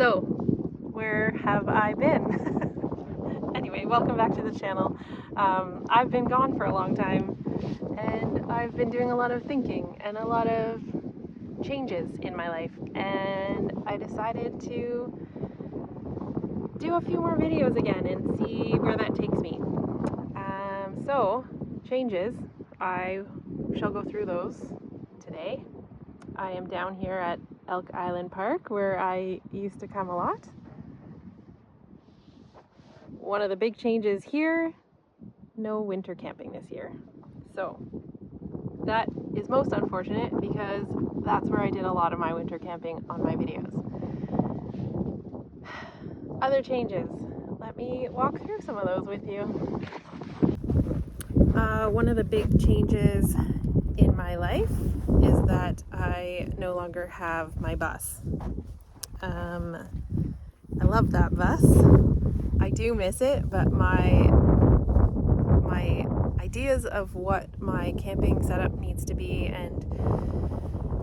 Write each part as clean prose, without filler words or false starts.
So, where have I been? Anyway, welcome back to the channel. I've been gone for a long time, and I've been doing a lot of thinking and a lot of changes in my life, and I decided to do a few more videos again and see where that takes me. So, changes, I shall go through those today. I am down here at Elk Island Park, where I used to come a lot. One of the big changes here, no winter camping this year. So that is most unfortunate because that's where I did a lot of my winter camping on my videos. Other changes, let me walk through some of those with you. One of the big changes in my life is that I no longer have my bus. I love that bus. I do miss it, but my ideas of what my camping setup needs to be and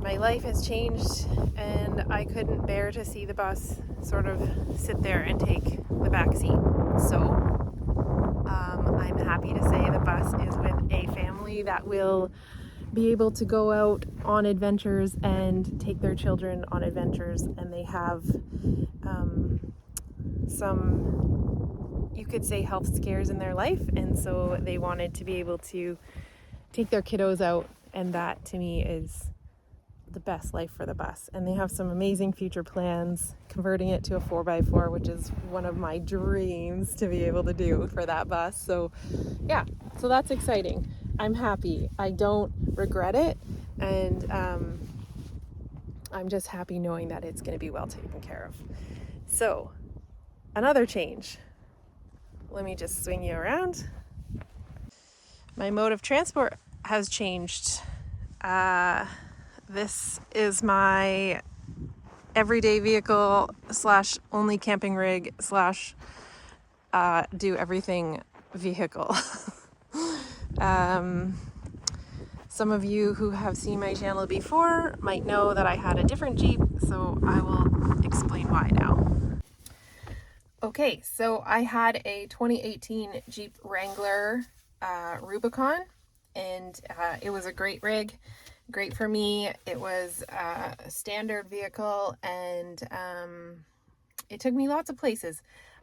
my life has changed, and I couldn't bear to see the bus sort of sit there and take the back seat. So I'm happy to say the bus is with a family that will be able to go out on adventures and take their children on adventures, and they have some, you could say, health scares in their life, and so they wanted to be able to take their kiddos out, and that to me is the best life for the bus. And they have some amazing future plans, converting it to a 4x4, which is one of my dreams to be able to do for that bus. So yeah, so that's exciting. I'm happy. I don't regret it, and I'm just happy knowing that it's going to be well taken care of. So another change. Let me just swing you around. My mode of transport has changed. This is my everyday vehicle slash only camping rig slash do everything vehicle. Some of you who have seen my channel before might know that I had a different Jeep, so I will explain why now. Okay, so I had a 2018 Jeep Wrangler Rubicon, and it was a great rig, great for me. It was a standard vehicle, and it took me lots of places.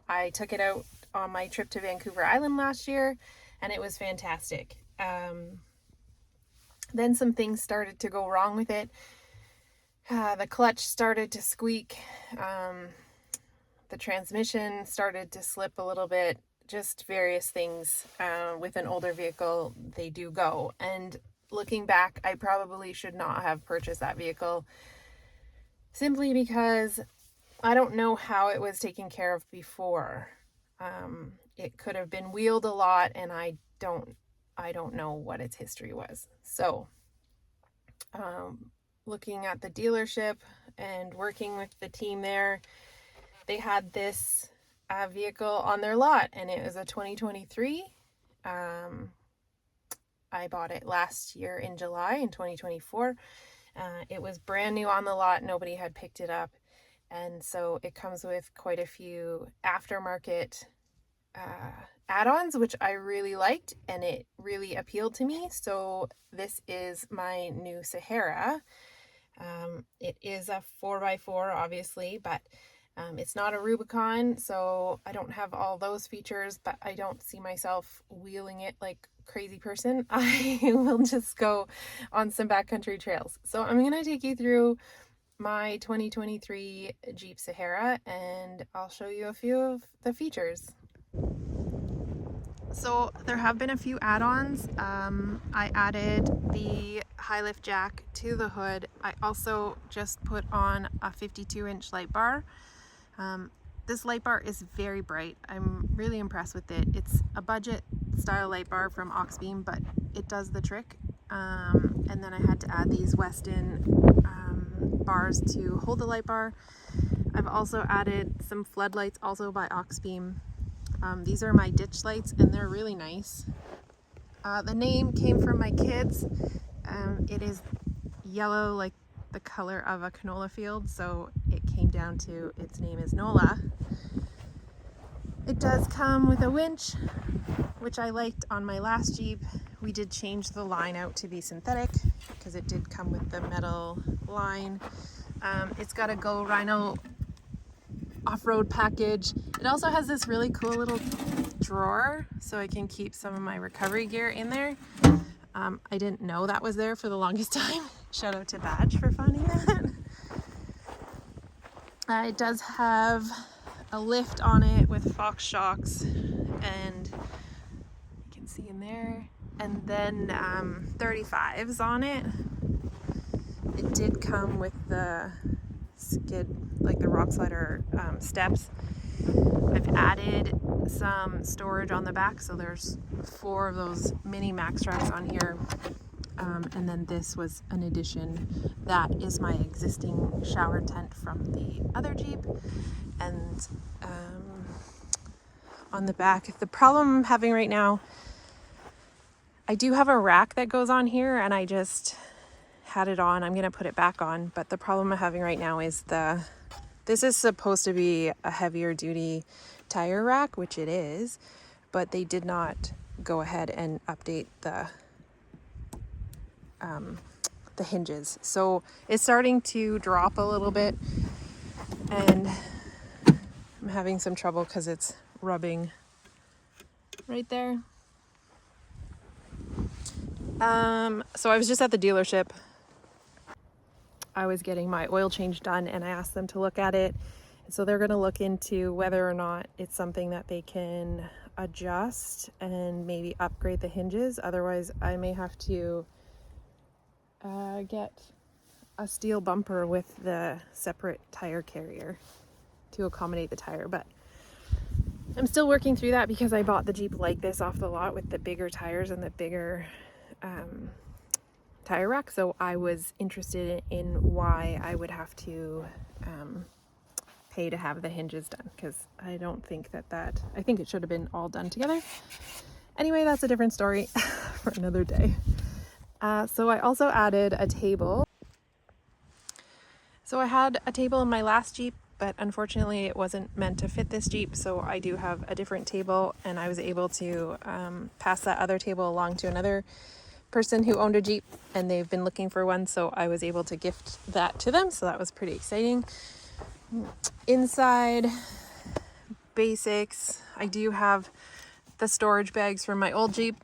I took it out on my trip to Vancouver Island last year, and it was fantastic. Then some things started to go wrong with it. The clutch started to squeak. The transmission started to slip a little bit. Just various things with an older vehicle, they do go. And looking back, I probably should not have purchased that vehicle, simply because I don't know how it was taken care of before. It could have been wheeled a lot, and I don't know what its history was. So looking at the dealership and working with the team there, they had this vehicle on their lot, and it was a 2023. I bought it last year in July in 2024. It was brand new on the lot. Nobody had picked it up. And so it comes with quite a few aftermarket add-ons, which I really liked, and it really appealed to me. So this is my new Sahara. It is a 4x4, obviously, but it's not a Rubicon, so I don't have all those features, but I don't see myself wheeling it like a crazy person. I will just go on some backcountry trails. So I'm going to take you through my 2023 Jeep Sahara, and I'll show you a few of the features. So there have been a few add-ons. I added the high lift jack to the hood. I also just put on a 52-inch light bar. This light bar is very bright. I'm really impressed with it. It's a budget style light bar from Oxbeam, but it does the trick. And then I had to add these Weston bars to hold the light bar. I've also added some floodlights, also by Oxbeam. These are my ditch lights, and they're really nice. The name came from my kids. It is yellow, like the color of a canola field, so it came down to its name is Nola. It does come with a winch, which I liked on my last Jeep. We did change the line out to be synthetic because it did come with the metal line. It's got a Go Rhino off-road package. It also has this really cool little drawer so I can keep some of my recovery gear in there. I didn't know that was there for the longest time. Shout out to Badge for finding that. It does have a lift on it with Fox shocks, and you can see in there, and then 35s on it. It did come with the skid, like the rock slider steps. I've added some storage on the back, so there's 4 of those mini MaxTrax on here. And then this was an addition. That is my existing shower tent from the other Jeep. And on the back, the problem I'm having right now, I do have a rack that goes on here, and I just had it on. I'm gonna put it back on, but the problem I'm having right now is this is supposed to be a heavier duty tire rack, which it is, but they did not go ahead and update the hinges. So it's starting to drop a little bit, and I'm having some trouble because it's rubbing right there. So I was just at the dealership. I was getting my oil change done, and I asked them to look at it. So they're going to look into whether or not it's something that they can adjust and maybe upgrade the hinges. Otherwise, I may have to get a steel bumper with the separate tire carrier to accommodate the tire. But I'm still working through that because I bought the Jeep like this off the lot with the bigger tires and the bigger tire rack. So I was interested in why I would have to pay to have the hinges done, because I don't think I think it should have been all done together. Anyway, that's a different story for another day. So I also added a table. So I had a table in my last Jeep, but unfortunately it wasn't meant to fit this Jeep. So I do have a different table, and I was able to pass that other table along to another person who owned a Jeep, and they've been looking for one. So I was able to gift that to them. So that was pretty exciting. Inside basics, I do have the storage bags from my old Jeep.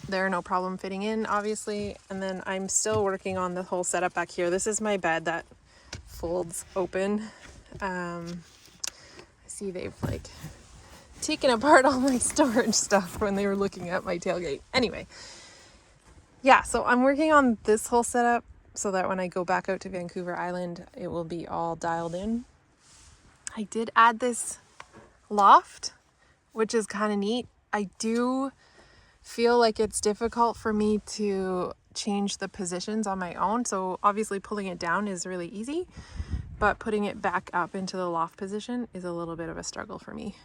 They're no problem fitting in, obviously. And then I'm still working on the whole setup back here. This is my bed that folds open. I see they've like taken apart all my storage stuff when they were looking at my tailgate. Anyway, yeah, so I'm working on this whole setup so that when I go back out to Vancouver Island, it will be all dialed in. I did add this loft, which is kind of neat. I do feel like it's difficult for me to change the positions on my own. So obviously pulling it down is really easy, but putting it back up into the loft position is a little bit of a struggle for me.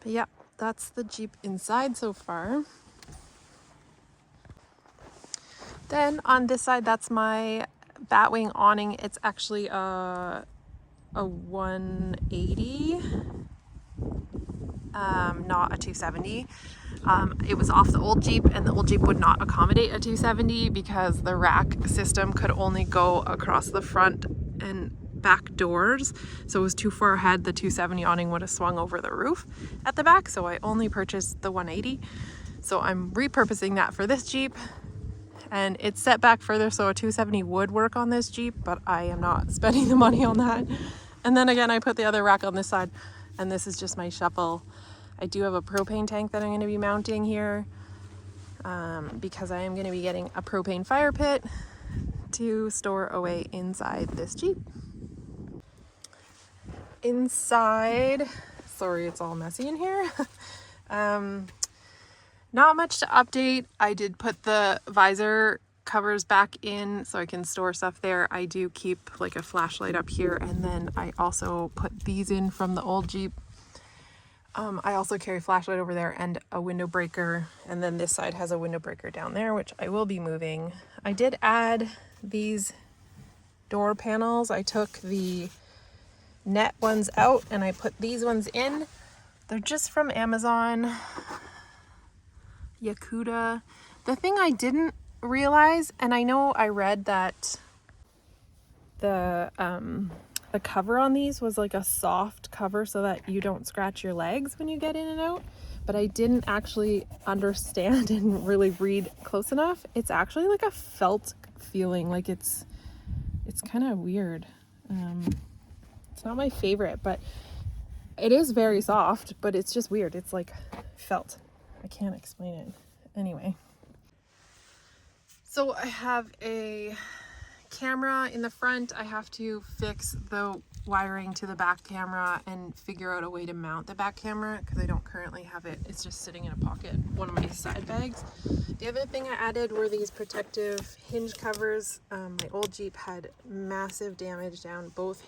But yeah, that's the Jeep inside so far. Then on this side, that's my Batwing awning. It's actually a 180. Not a 270. It was off the old Jeep, and the old Jeep would not accommodate a 270 because the rack system could only go across the front and back doors. So it was too far ahead. The 270 awning would have swung over the roof at the back. So I only purchased the 180. So I'm repurposing that for this Jeep, and it's set back further. So a 270 would work on this Jeep, but I am not spending the money on that. And then again, I put the other rack on this side, and this is just my shuffle. I do have a propane tank that I'm going to be mounting here because I am going to be getting a propane fire pit to store away inside this Jeep. Inside, sorry, it's all messy in here. Not much to update. I did put the visor covers back in so I can store stuff there. I do keep like a flashlight up here, and then I also put these in from the old Jeep. I also carry a flashlight over there and a window breaker, and then this side has a window breaker down there, which I will be moving. I did add these door panels. I took the net ones out and I put these ones in. They're just from Amazon. Yakuta. The thing I didn't realize, and I know I read that the cover on these was like a soft cover so that you don't scratch your legs when you get in and out, but I didn't actually understand and really read close enough. It's actually like a felt feeling, like it's kind of weird. It's not my favorite, but it is very soft, but it's just weird. It's like felt. I can't explain it. Anyway. So I have a camera in the front. I have to fix the wiring to the back camera and figure out a way to mount the back camera because I don't currently have it. It's just sitting in a pocket, one of my side bags. The other thing I added were these protective hinge covers. My old Jeep had massive damage down both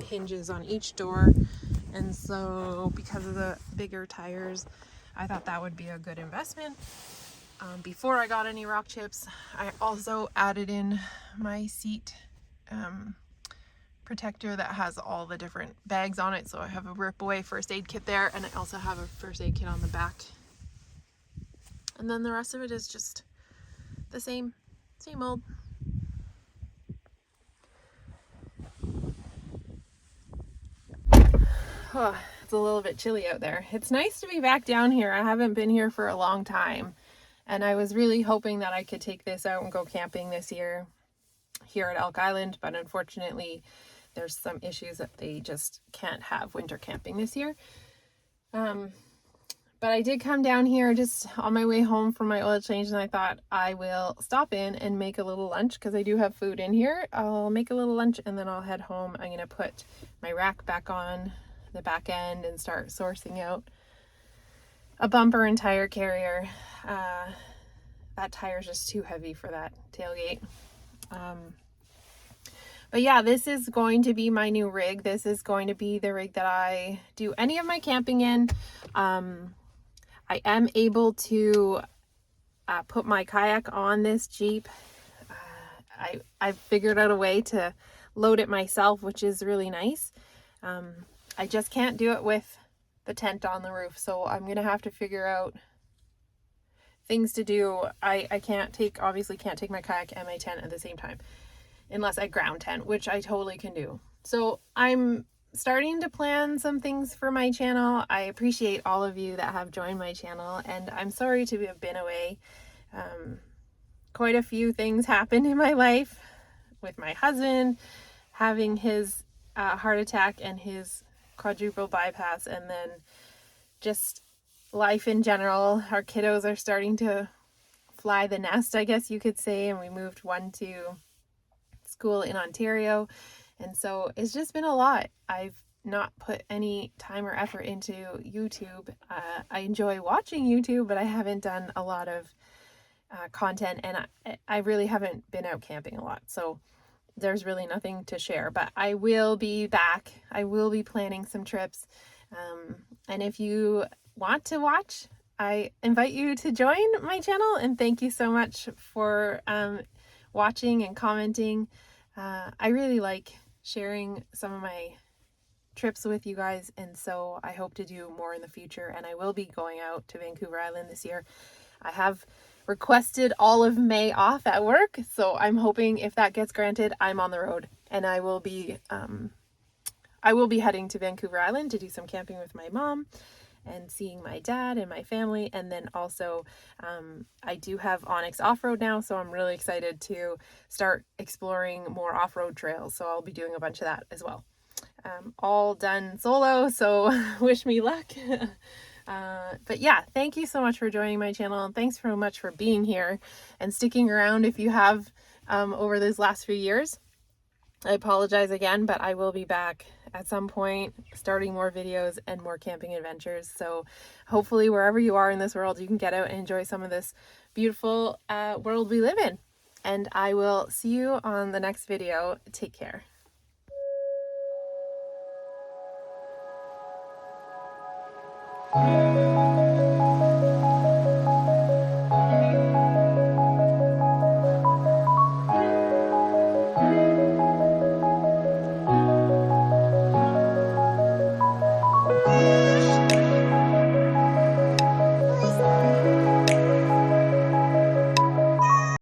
hinges on each door, and so because of the bigger tires, I thought that would be a good investment. Before I got any rock chips, I also added in my seat protector that has all the different bags on it. So I have a rip away first aid kit there, and I also have a first aid kit on the back. And then the rest of it is just the same old. Oh, it's a little bit chilly out there. It's nice to be back down here. I haven't been here for a long time. And I was really hoping that I could take this out and go camping this year here at Elk Island, but unfortunately there's some issues that they just can't have winter camping this year. But I did come down here just on my way home from my oil change, and I thought I will stop in and make a little lunch because I do have food in here. I'll make a little lunch and then I'll head home. I'm going to put my rack back on the back end and start sourcing out a bumper and tire carrier. That tire is just too heavy for that tailgate. But yeah, this is going to be my new rig. This is going to be the rig that I do any of my camping in. I am able to put my kayak on this Jeep. I figured out a way to load it myself, which is really nice. I just can't do it with the tent on the roof, so I'm gonna have to figure out things to do. I obviously can't take my kayak and my tent at the same time unless I ground tent, which I totally can do. So I'm starting to plan some things for my channel. I appreciate all of you that have joined my channel, and I'm sorry to have been away. Quite a few things happened in my life with my husband having his heart attack and his quadruple bypass, and then just life in general. Our kiddos are starting to fly the nest, I guess you could say, and we moved one to school in Ontario, and so it's just been a lot. I've not put any time or effort into YouTube. I enjoy watching YouTube, but I haven't done a lot of content, and I really haven't been out camping a lot, so there's really nothing to share. But I will be back. I will be planning some trips, and if you want to watch, I invite you to join my channel, and thank you so much for watching and commenting. I really like sharing some of my trips with you guys, and so I hope to do more in the future, and I will be going out to Vancouver Island this year. I have requested all of May off at work, so I'm hoping if that gets granted, I'm on the road, and I will be heading to Vancouver Island to do some camping with my mom and seeing my dad and my family. And then also I do have Onyx Off-Road now, so I'm really excited to start exploring more off-road trails, so I'll be doing a bunch of that as well. All done solo, so wish me luck. But yeah, thank you so much for joining my channel, and thanks so much for being here and sticking around if you have over those last few years. I apologize again, but I will be back at some point starting more videos and more camping adventures. So hopefully wherever you are in this world, you can get out and enjoy some of this beautiful world we live in. And I will see you on the next video. Take care.